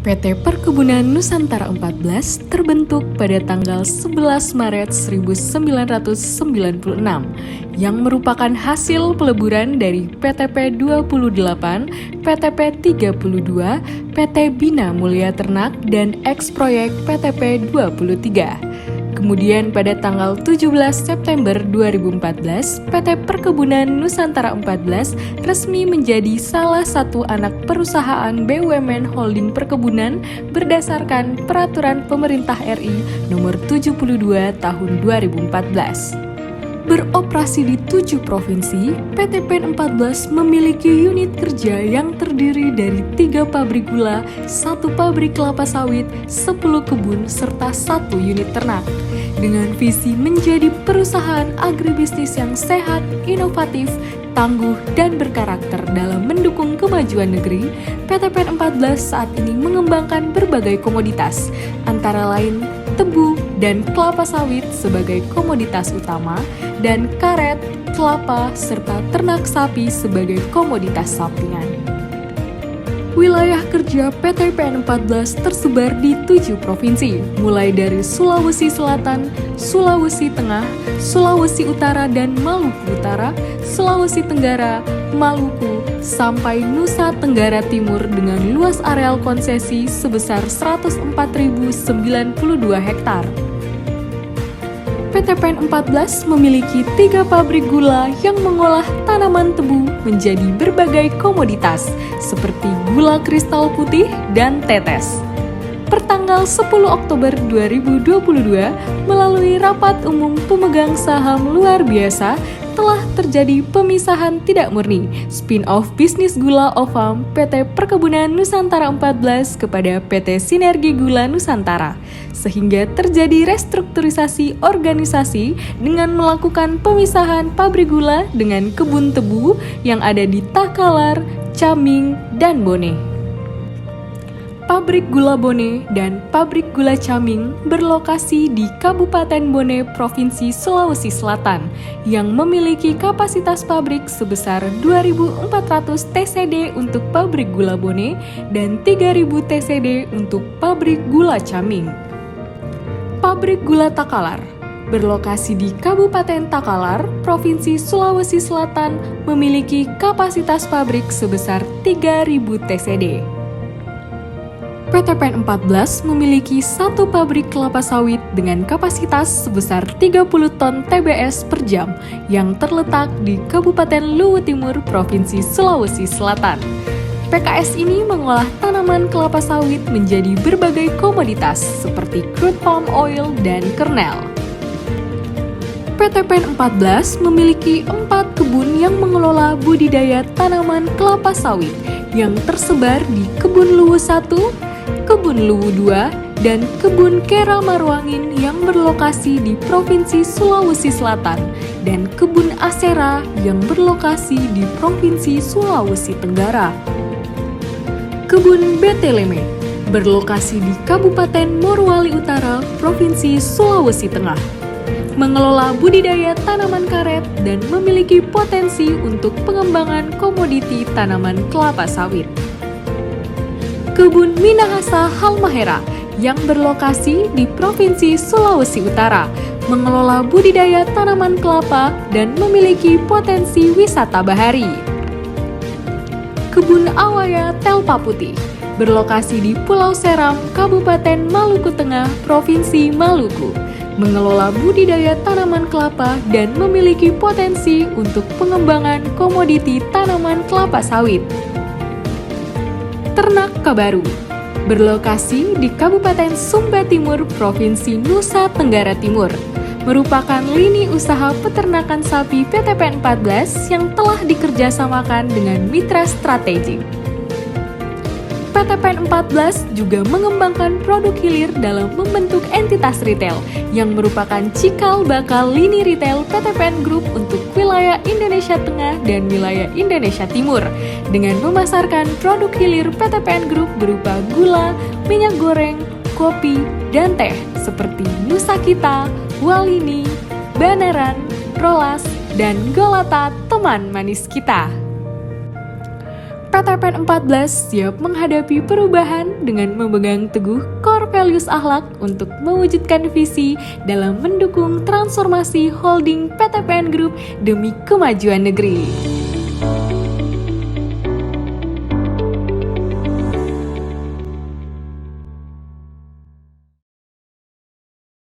PT Perkebunan Nusantara 14 terbentuk pada tanggal 11 Maret 1996 yang merupakan hasil peleburan dari PTP 28, PTP 32, PT Bina Mulia Ternak, dan eks-proyek PTP 23. Kemudian pada tanggal 17 September 2014, PT Perkebunan Nusantara 14 resmi menjadi salah satu anak perusahaan BUMN Holding Perkebunan berdasarkan Peraturan Pemerintah RI Nomor 72 Tahun 2014. Beroperasi di 7 provinsi, PT PEN 14 memiliki unit kerja yang terdiri dari 3 pabrik gula, 1 pabrik kelapa sawit, 10 kebun, serta 1 unit ternak. Dengan visi menjadi perusahaan agribisnis yang sehat, inovatif, tangguh, dan berkarakter dalam mendukung kemajuan negeri, PT PEN 14 saat ini mengembangkan berbagai komoditas, antara lain tebu dan kelapa sawit sebagai komoditas utama, dan karet, kelapa, serta ternak sapi sebagai komoditas sampingan. Wilayah kerja PT PEN 14 tersebar di 7 provinsi, mulai dari Sulawesi Selatan, Sulawesi Tengah, Sulawesi Utara dan Maluku Utara, Sulawesi Tenggara, Maluku, sampai Nusa Tenggara Timur dengan luas areal konsesi sebesar 104.092 hektar. PT PEN 14 memiliki 3 pabrik gula yang mengolah tanaman tebu menjadi berbagai komoditas seperti gula kristal putih dan tetes. Pertanggal 10 Oktober 2022, melalui rapat umum pemegang saham luar biasa, telah terjadi pemisahan tidak murni spin-off bisnis gula OFAM PT Perkebunan Nusantara 14 kepada PT Sinergi Gula Nusantara, sehingga terjadi restrukturisasi organisasi dengan melakukan pemisahan pabrik gula dengan kebun tebu yang ada di Takalar, Caming, dan Bone. Pabrik Gula Bone dan Pabrik Gula Caming berlokasi di Kabupaten Bone, Provinsi Sulawesi Selatan, yang memiliki kapasitas pabrik sebesar 2.400 TCD untuk pabrik gula Bone dan 3.000 TCD untuk pabrik gula Caming. Pabrik Gula Takalar berlokasi di Kabupaten Takalar, Provinsi Sulawesi Selatan, memiliki kapasitas pabrik sebesar 3.000 TCD. PT PEN 14 memiliki 1 pabrik kelapa sawit dengan kapasitas sebesar 30 ton TBS per jam yang terletak di Kabupaten Luwu Timur, Provinsi Sulawesi Selatan. PKS ini mengolah tanaman kelapa sawit menjadi berbagai komoditas seperti crude palm oil dan kernel. PT PEN 14 memiliki 4 kebun yang mengelola budidaya tanaman kelapa sawit yang tersebar di Kebun Luwu 1, Kebun Luwu 2, dan Kebun Kera Marwangin yang berlokasi di Provinsi Sulawesi Selatan, dan Kebun Asera yang berlokasi di Provinsi Sulawesi Tenggara. Kebun Beteleme berlokasi di Kabupaten Morowali Utara, Provinsi Sulawesi Tengah, mengelola budidaya tanaman karet dan memiliki potensi untuk pengembangan komoditi tanaman kelapa sawit. Kebun Minahasa Halmahera yang berlokasi di Provinsi Sulawesi Utara, mengelola budidaya tanaman kelapa dan memiliki potensi wisata bahari. Kebun Awaya Telpa Putih berlokasi di Pulau Seram, Kabupaten Maluku Tengah, Provinsi Maluku, mengelola budidaya tanaman kelapa dan memiliki potensi untuk pengembangan komoditi tanaman kelapa sawit. Ternak Kabaru berlokasi di Kabupaten Sumba Timur, Provinsi Nusa Tenggara Timur, merupakan lini usaha peternakan sapi PT PEN 14 yang telah dikerjasamakan dengan mitra strategik. PT PEN 14 juga mengembangkan produk hilir dalam membentuk entitas retail yang merupakan cikal bakal lini retail PT PEN Group untuk wilayah Indonesia Tengah dan wilayah Indonesia Timur, dengan memasarkan produk hilir PT PEN Group berupa gula, minyak goreng, kopi, dan teh seperti Nusakita, Walini, Banaran, Rolas, dan Golata teman manis kita. PTPN 14 siap menghadapi perubahan dengan memegang teguh core values akhlak untuk mewujudkan visi dalam mendukung transformasi holding PTPN Group demi kemajuan negeri.